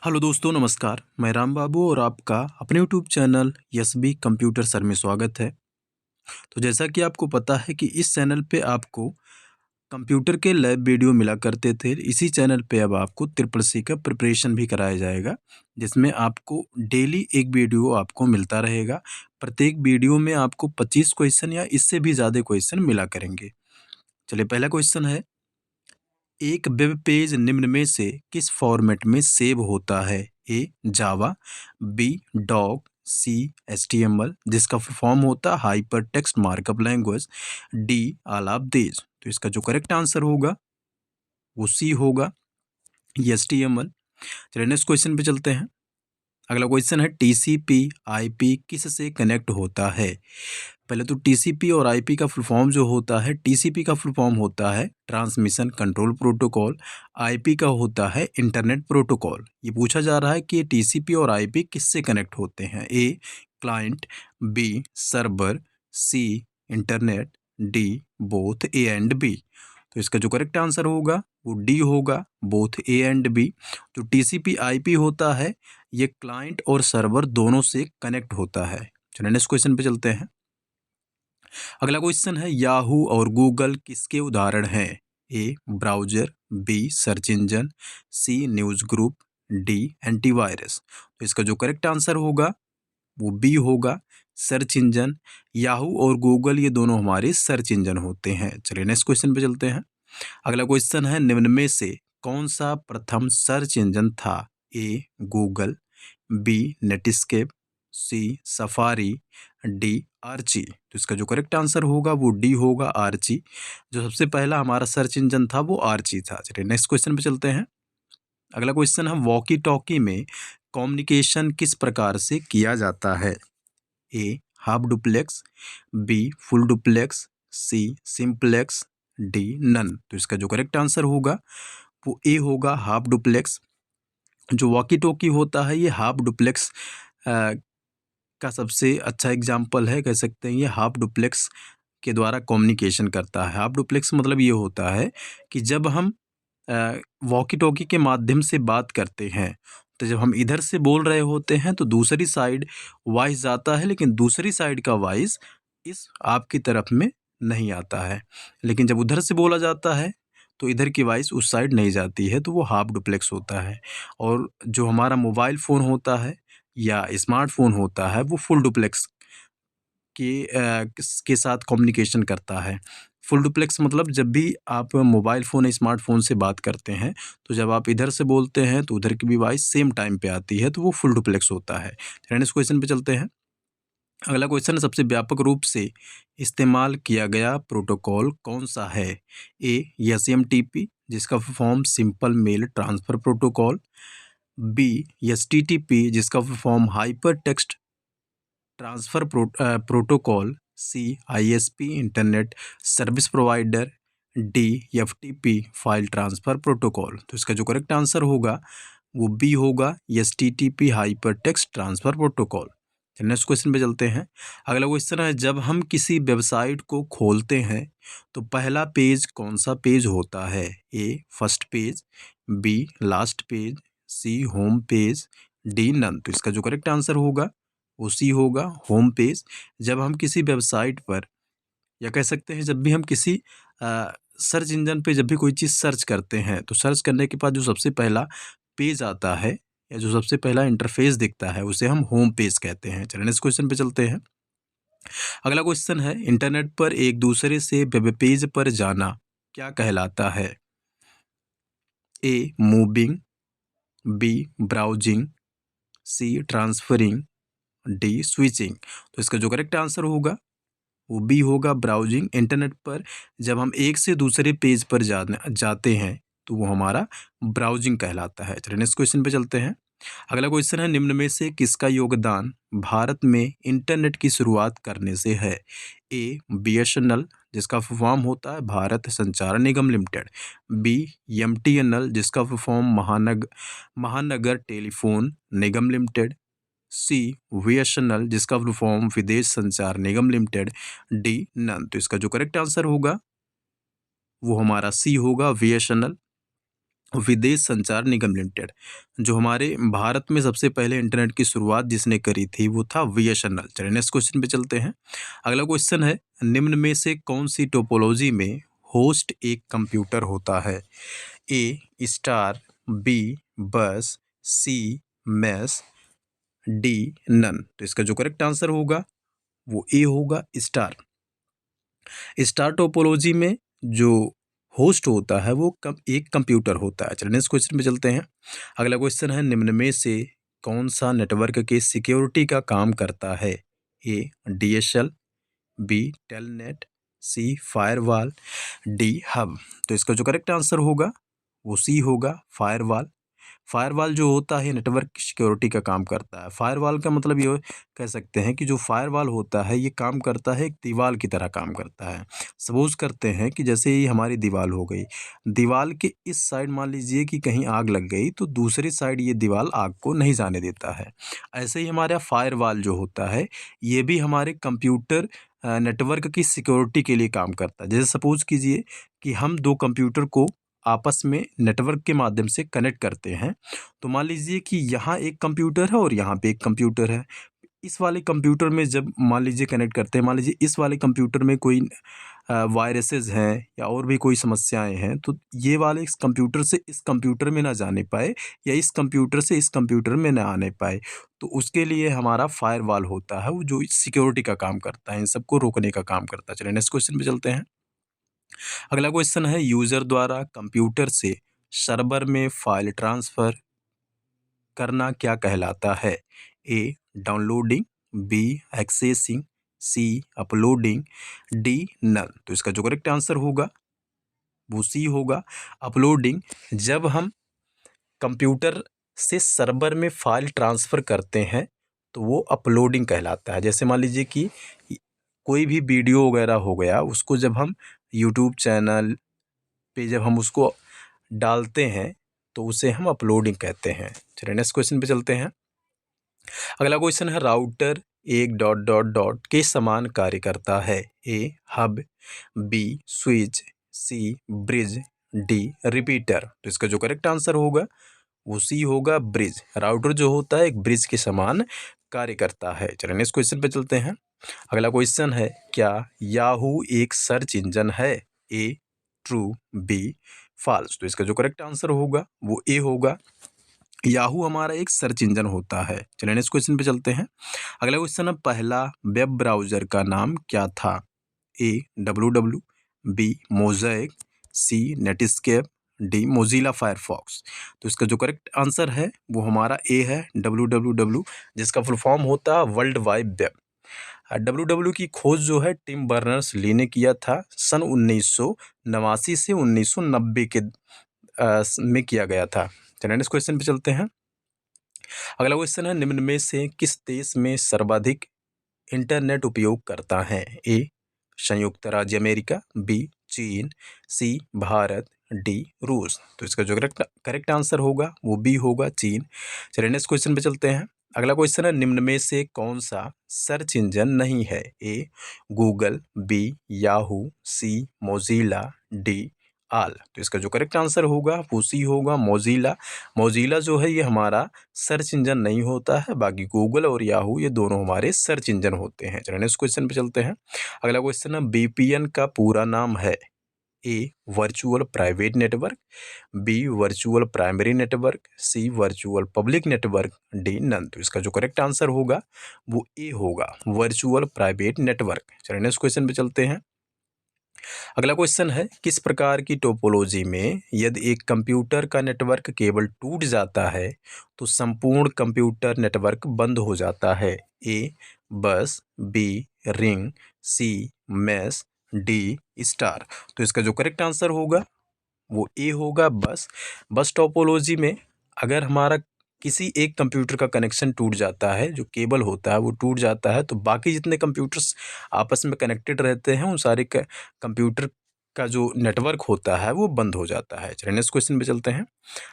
Hello दोस्तों, नमस्कार। मैं राम बाबू और आपका अपने YouTube channel SB computer sir में स्वागत है। तो जैसा कि आपको पता है कि इस चैनल पे आपको कंप्यूटर के लैब वीडियो मिला करते थे। इसी चैनल पे अब आपको ट्रिपल सी का प्रिपरेशन भी कराया जाएगा, जिसमें आपको डेली एक वीडियो आपको मिलता रहेगा। प्रत्येक वीडियो में आपको 25 क्वेश्चन या इससे भी ज़्यादा क्वेश्चन मिला करेंगे। चलिए, पहला क्वेश्चन है, एक वेब पेज निम्न में से किस फॉर्मेट में सेव होता है? ए जावा, बी डॉक, सी एचटीएमएल जिसका फॉर्म होता है hyper text markup language, D all of these. तो इसका जो करेक्ट आंसर होगा वो सी होगा, एचटीएमएल। चलिए नेक्स्ट क्वेश्चन पे चलते हैं। अगला क्वेश्चन है, टीसीपी आईपी किस से कनेक्ट होता है? पहले तो टीसीपी और आईपी का फुल फॉर्म जो होता है, टीसीपी का फुल फॉर्म होता है ट्रांसमिशन कंट्रोल प्रोटोकॉल, आईपी का होता है इंटरनेट प्रोटोकॉल। ये पूछा जा रहा है कि टीसीपी और आईपी किससे कनेक्ट होते हैं? A client, B server, C internet, D both A and B. तो इसका जो करेक्ट आंसर होगा वो डी होगा, बोथ ए एंड बी। जो टीसीपी आईपी होता है ये क्लाइंट और सर्वर दोनों से कनेक्ट होता है। चलिए नेक्स्ट क्वेश्चन पे चलते हैं। अगला क्वेश्चन है, याहू और गूगल किसके उदाहरण हैं? A browser, B search engine, C news group, D antivirus. तो इसका जो करेक्ट आंसर होगा वो बी होगा, सर्च इंजन। याहू और गूगल ये दोनों हमारे सर्च इंजन होते हैं। चलिए नेक्स्ट क्वेश्चन पे चलते हैं। अगला क्वेश्चन है, निम्न में से कौन सा प्रथम सर्च इंजन था? ए गूगल, बी नेटस्केप, सी सफारी, डी आर्ची। तो इसका जो करेक्ट आंसर होगा वो डी होगा, आर्ची। जो सबसे पहला हमारा सर्च इंजन था वो आर्ची था। चलिए नेक्स्ट क्वेश्चन पे चलते हैं। अगला क्वेश्चन है, वॉकी टॉकी में कम्युनिकेशन किस प्रकार से किया जाता है? A half duplex, B full duplex, C simplex, D none. तो इसका जो करेक्ट आंसर होगा वो ए होगा, हाफ डुप्लेक्स। जो वॉकी टॉकी होता है ये हाफ डुप्लेक्स का सबसे अच्छा एग्जाम्पल है, कह सकते हैं। ये हाफ डुप्लेक्स के द्वारा कम्युनिकेशन करता है। हाफ डुप्लेक्स मतलब ये होता है कि जब हम वॉकी टॉकी के माध्यम से बात करते हैं, तो जब हम इधर से बोल रहे होते हैं तो दूसरी साइड वॉइस जाता है, लेकिन दूसरी साइड का वॉइस इस आपकी तरफ में नहीं आता है। लेकिन जब उधर से बोला जाता है तो इधर की वॉइस उस साइड नहीं जाती है, तो वो हाफ डुप्लेक्स होता है। और जो हमारा मोबाइल फ़ोन होता है या स्मार्टफोन होता है वो फुल डुप्लेक्स के साथ कम्युनिकेशन करता है। फुल डुप्लेक्स मतलब जब भी आप मोबाइल फ़ोन या स्मार्टफ़ोन से बात करते हैं, तो जब आप इधर से बोलते हैं तो उधर की भी वॉइस सेम टाइम पे आती है, तो वो फुल डुप्लेक्स होता है। नेक्स्ट क्वेश्चन पे चलते हैं। अगला क्वेश्चन है, सबसे व्यापक रूप से इस्तेमाल किया गया प्रोटोकॉल कौन सा है? ए एसएमटीपी जिसका form simple mail transfer protocol, B HTTP जिसका form hyper text transfer protocol, C ISP internet service provider, D FTP file transfer protocol. तो इसका जो करेक्ट आंसर होगा वो बी होगा, HTTP hyper text transfer protocol. Next question पे चलते हैं। अगला क्वेश्चन है, जब हम किसी वेबसाइट को खोलते हैं तो पहला पेज कौन सा पेज होता है? A first page, B last page, C home page, D none. तो इसका जो करेक्ट आंसर होगा वो सी होगा, होम पेज। जब हम किसी वेबसाइट पर या कह सकते हैं जब भी हम किसी सर्च इंजन पे जब भी कोई चीज़ सर्च करते हैं, तो सर्च करने के बाद जो सबसे पहला पेज आता है या जो सबसे पहला इंटरफेस दिखता है उसे हम होम पेज कहते हैं। चलिए नेक्स्ट क्वेश्चन पे चलते हैं। अगला क्वेश्चन है, इंटरनेट पर एक दूसरे से वेब पेज पर जाना क्या कहलाता है? A moving, B browsing, C transferring, D switching. तो इसका जो करेक्ट आंसर होगा वो बी होगा, ब्राउजिंग। इंटरनेट पर जब हम एक से दूसरे पेज पर जाते हैं तो वो हमारा ब्राउजिंग कहलाता है। चलिए नेक्स्ट क्वेश्चन पे चलते हैं। अगला क्वेश्चन है, निम्न में से किसका योगदान भारत में इंटरनेट की शुरुआत करने से है? ए बीएसएनएल जिसका फॉर्म होता है भारत संचार निगम लिमिटेड, बी एमटीएनएल जिसका फॉर्म महानगर टेलीफोन निगम लिमिटेड, सी बीएसएनएल जिसका फुल फॉर्म विदेश संचार निगम लिमिटेड, डी नन। तो इसका जो करेक्ट आंसर होगा वो हमारा सी होगा, बीएसएनएल। विदेश संचार निगम लिमिटेड। जो हमारे भारत में सबसे पहले इंटरनेट की शुरुआत जिसने करी थी वो था बीएसएनएल। चलिए नेक्स्ट क्वेश्चन पे चलते हैं। अगला क्वेश्चन है, निम्न में से कौन सी टोपोलॉजी में होस्ट एक कंप्यूटर होता है? ए स्टार, बी बस, सी मैश, डी नन। तो इसका जो करेक्ट आंसर होगा वो ए होगा, स्टार। स्टार टोपोलॉजी में जो होस्ट होता है वो एक कंप्यूटर होता है। चलिए नेक्स्ट क्वेश्चन पे चलते हैं। अगला क्वेश्चन है, निम्न में से कौन सा नेटवर्क के सिक्योरिटी का काम करता है? ए डीएसएल, बी टेलनेट, सी फायरवॉल, डी हब। तो इसका जो करेक्ट आंसर होगा वो सी होगा, फायरवॉल। फायरवॉल जो होता है नेटवर्क सिक्योरिटी का काम करता है। फायरवॉल का मतलब ये कह सकते हैं कि जो फायरवॉल होता है ये काम करता है, एक दीवार की तरह काम करता है। सपोज करते हैं कि जैसे ये हमारी दीवार हो गई, दीवार के इस साइड मान लीजिए कि कहीं आग लग गई तो दूसरी साइड ये दीवार आग को नहीं जाने देता है। ऐसे ही हमारा फायरवॉल जो होता है ये भी हमारे कंप्यूटर नेटवर्क की सिक्योरिटी के लिए काम करता है। जैसे सपोज कीजिए कि हम दो कंप्यूटर को आपस में नेटवर्क के माध्यम से कनेक्ट करते हैं। तो मान लीजिए कि यहाँ एक कंप्यूटर है और यहाँ पे एक कंप्यूटर है। इस वाले कंप्यूटर में जब मान लीजिए कनेक्ट करते हैं, मान लीजिए इस वाले कंप्यूटर में कोई वायरसेस हैं या और भी कोई समस्याएं हैं, तो ये वाले इस कंप्यूटर से इस कंप्यूटर में ना जाने पाए या इस कंप्यूटर से इस कंप्यूटर में ना आने पाए। तो उसके लिए हमारा फायरवॉल होता है वो जो सिक्योरिटी का काम करता है, इन सबको रोकने का काम करता है। चलिए नेक्स्ट क्वेश्चन पे चलते हैं। अगला क्वेश्चन है, यूजर द्वारा कंप्यूटर से सर्वर में फाइल ट्रांसफर करना क्या कहलाता है? ए डाउनलोडिंग, बी एक्सेसिंग, सी अपलोडिंग, डी नल। तो इसका जो करेक्ट आंसर होगा वो सी होगा, अपलोडिंग। जब हम कंप्यूटर से सर्वर में फाइल ट्रांसफ़र करते हैं तो वो अपलोडिंग कहलाता है। जैसे मान लीजिए कि कोई भी वीडियो वगैरह हो गया, उसको जब हम यूट्यूब चैनल पे जब हम उसको डालते हैं तो उसे हम अपलोडिंग कहते हैं। चलिए नेक्स्ट क्वेश्चन पे चलते हैं। अगला क्वेश्चन है, राउटर एक डॉट डॉट डॉट के समान कार्य करता है? ए हब, बी स्विच, सी ब्रिज, डी रिपीटर। तो इसका जो करेक्ट आंसर होगा वो सी होगा, ब्रिज। राउटर जो होता है एक ब्रिज के समान कार्य करता है। चलिए नेक्स्ट क्वेश्चन पे चलते हैं। अगला क्वेश्चन है, क्या याहू एक सर्च इंजन है? ए ट्रू, बी फॉल्स। तो इसका जो करेक्ट आंसर होगा वो ए होगा, याहू हमारा एक सर्च इंजन होता है। चलिए नेक्स्ट क्वेश्चन पे चलते हैं। अगला क्वेश्चन है, पहला वेब ब्राउज़र का नाम क्या था? A W, B Mosaic, C Netscape, D Mozilla Firefox. तो इसका जो करेक्ट आंसर है वो हमारा ए है, डब्ल्यू, जिसका फुल फॉर्म होता है वर्ल्ड वाइड वेब। डब्ल्यू की खोज जो है टिम बर्नर्स ली ने किया था सन 1989 से 1990 के में किया गया था। चलिए नेक्स्ट क्वेश्चन पे चलते हैं। अगला क्वेश्चन है, निम्न में से किस देश में सर्वाधिक इंटरनेट उपयोग करता है? ए संयुक्त राज्य अमेरिका, बी चीन, सी भारत, डी रूस। तो इसका जो करेक्ट आंसर होगा वो बी होगा, चीन। चलिए नेक्स्ट क्वेश्चन पे चलते हैं। अगला क्वेश्चन है, निम्न में से कौन सा सर्च इंजन नहीं है? ए गूगल, बी याहू, सी मोज़िला, डी आल। तो इसका जो करेक्ट आंसर होगा वो सी होगा, मोज़िला। मोज़िला जो है ये हमारा सर्च इंजन नहीं होता है, बाकी गूगल और याहू ये दोनों हमारे सर्च इंजन होते हैं। चलिए नेक्स्ट क्वेश्चन पे चलते हैं। अगला क्वेश्चन है, वीपीएन का पूरा नाम है? A virtual private network, B virtual primary network, C virtual public network, D none. तो इसका जो करेक्ट आंसर होगा वो ए होगा, वर्चुअल प्राइवेट नेटवर्क। चलिए नेक्स्ट क्वेश्चन पे चलते हैं। अगला क्वेश्चन है, किस प्रकार की टोपोलॉजी में यदि एक कंप्यूटर का नेटवर्क केबल टूट जाता है तो संपूर्ण कंप्यूटर नेटवर्क बंद हो जाता है? ए बस, बी रिंग, सी मैश, डी स्टार। तो इसका जो करेक्ट आंसर होगा वो ए होगा, बस। बस टोपोलॉजी में अगर हमारा किसी एक कंप्यूटर का कनेक्शन टूट जाता है, जो केबल होता है वो टूट जाता है, तो बाकी जितने कंप्यूटर्स आपस में कनेक्टेड रहते हैं उन सारे कंप्यूटर का जो नेटवर्क होता है वो बंद हो जाता है। चलिए नेक्स्ट क्वेश्चन पे चलते हैं।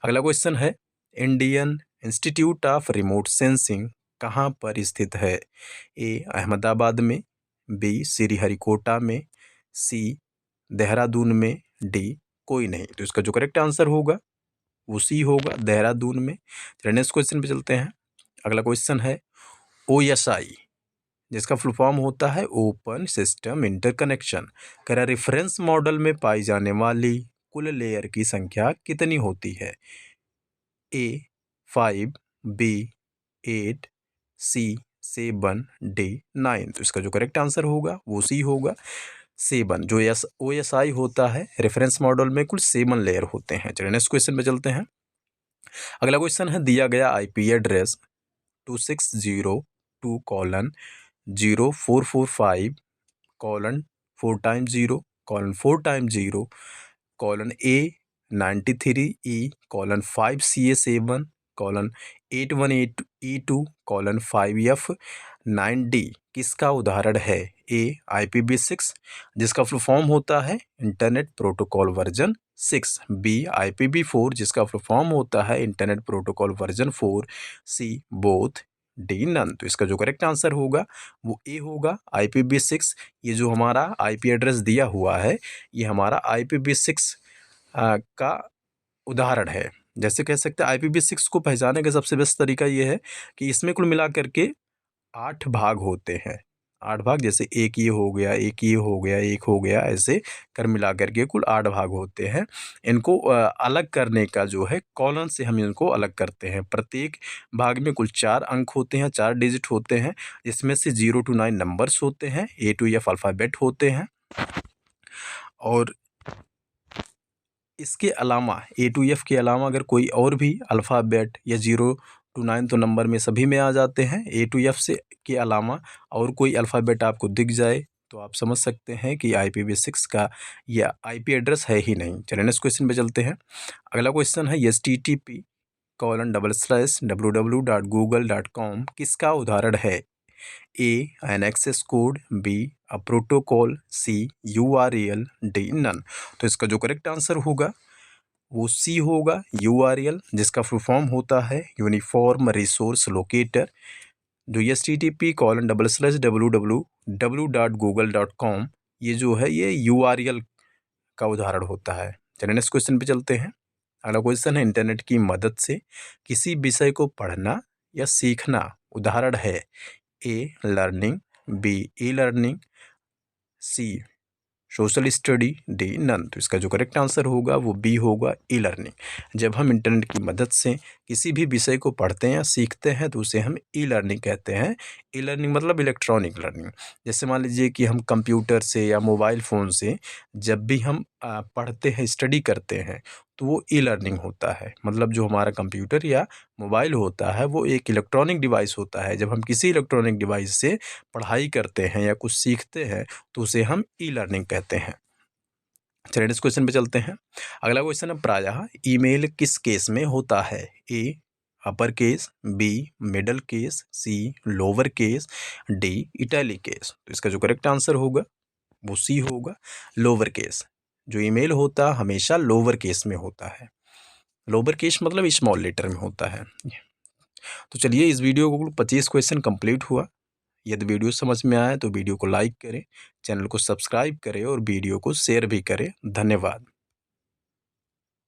अगला क्वेश्चन है, Indian institute of remote sensing कहाँ पर स्थित है? ए अहमदाबाद में, बी श्रीहरिकोटा में, सी देहरादून में, डी कोई नहीं। तो इसका जो करेक्ट आंसर होगा वो सी होगा देहरादून में। नेक्स्ट क्वेश्चन पे चलते हैं। अगला क्वेश्चन है OSI, जिसका फुल फॉर्म होता है ओपन सिस्टम इंटरकनेक्शन। कह रहा रेफरेंस मॉडल में पाई जाने वाली कुल लेयर की संख्या कितनी होती है? A 5, B 8, C 7, D 9। तो इसका जो करेक्ट आंसर होगा वो सी होगा 7। जो OSI होता है रेफरेंस मॉडल में कुल 7 लेयर होते हैं। चलिए नेक्स्ट क्वेश्चन पे चलते हैं। अगला क्वेश्चन है दिया गया IP एड्रेस 260445:0, 445:0:A93E:5CA7:818E2:5F9D किसका उदाहरण है? A IPv6, जिसका फुल फॉर्म होता है internet protocol version 6। B IPv4, जिसका फुल फॉर्म होता है internet protocol version 4। C both, D none. तो इसका जो करेक्ट आंसर होगा वो ए होगा IPv6। ये जो हमारा IP एड्रेस दिया हुआ है ये हमारा IPv6 का उदाहरण है। जैसे कह सकते हैं IPv6 को पहचानने का सबसे बेस्ट तरीका ये है कि इसमें कुल मिला करके 8 भाग होते हैं। 8 भाग, जैसे एक ये हो गया, एक ये हो गया, एक हो गया, ऐसे कर मिला करके कुल 8 भाग होते हैं। इनको अलग करने का जो है कॉलन से हम इनको अलग करते हैं। प्रत्येक भाग में कुल 4 अंक होते हैं, 4 डिजिट होते हैं। इसमें से 0 to 9 नंबर्स होते हैं, A to F अल्फ़ाबेट होते हैं। और इसके अलावा A to F के अलावा अगर कोई और भी अल्फ़ाबेट या 0 to 9 तो नंबर में सभी में आ जाते हैं। A to F से के अलावा और कोई अल्फ़ाबेट आपको दिख जाए तो आप समझ सकते हैं कि IPv6 का यह IP एड्रेस है ही नहीं। चलिए नेक्स्ट क्वेश्चन पे चलते हैं। अगला क्वेश्चन है http://www.google.com किसका उदाहरण है? A an access code, B a protocol, C URL, D none। तो इसका जो करेक्ट आंसर होगा वो सी होगा URL, जिसका फुल फॉर्म होता है यूनिफॉर्म रिसोर्स लोकेटर। जो http://www.google.com ये जो है ये URL का उदाहरण होता है। चलिए नेक्स्ट क्वेश्चन पे चलते हैं। अगला क्वेश्चन है इंटरनेट की मदद से किसी विषय को पढ़ना या सीखना उदाहरण है? A learning, B e learning, C social study, D none. तो इसका जो करेक्ट आंसर होगा वो बी होगा ई लर्निंग। जब हम इंटरनेट की मदद से किसी भी विषय को पढ़ते हैं या सीखते हैं तो उसे हम ई लर्निंग कहते हैं। ई लर्निंग मतलब इलेक्ट्रॉनिक लर्निंग। जैसे मान लीजिए कि हम कंप्यूटर से या मोबाइल फ़ोन से जब भी हम पढ़ते हैं, स्टडी करते हैं तो वो ई लर्निंग होता है। मतलब जो हमारा कंप्यूटर या मोबाइल होता है वो एक इलेक्ट्रॉनिक डिवाइस होता है। जब हम किसी इलेक्ट्रॉनिक डिवाइस से पढ़ाई करते हैं या कुछ सीखते हैं तो उसे हम ई लर्निंग कहते हैं। चलिए नेक्स्ट क्वेश्चन पे चलते हैं। अगला क्वेश्चन है प्रायः ईमेल किस केस में होता है? A upper case, B middle case, C lower case, D italic case. तो इसका जो करेक्ट आंसर होगा वो C होगा लोअर केस। जो ईमेल होता है हमेशा लोअर केस में होता है। लोअर केस मतलब स्मॉल लेटर में होता है। तो चलिए इस वीडियो को 25 क्वेश्चन कंप्लीट हुआ। यदि वीडियो समझ में आए तो वीडियो को लाइक करें, चैनल को सब्सक्राइब करें और वीडियो को शेयर भी करें। धन्यवाद।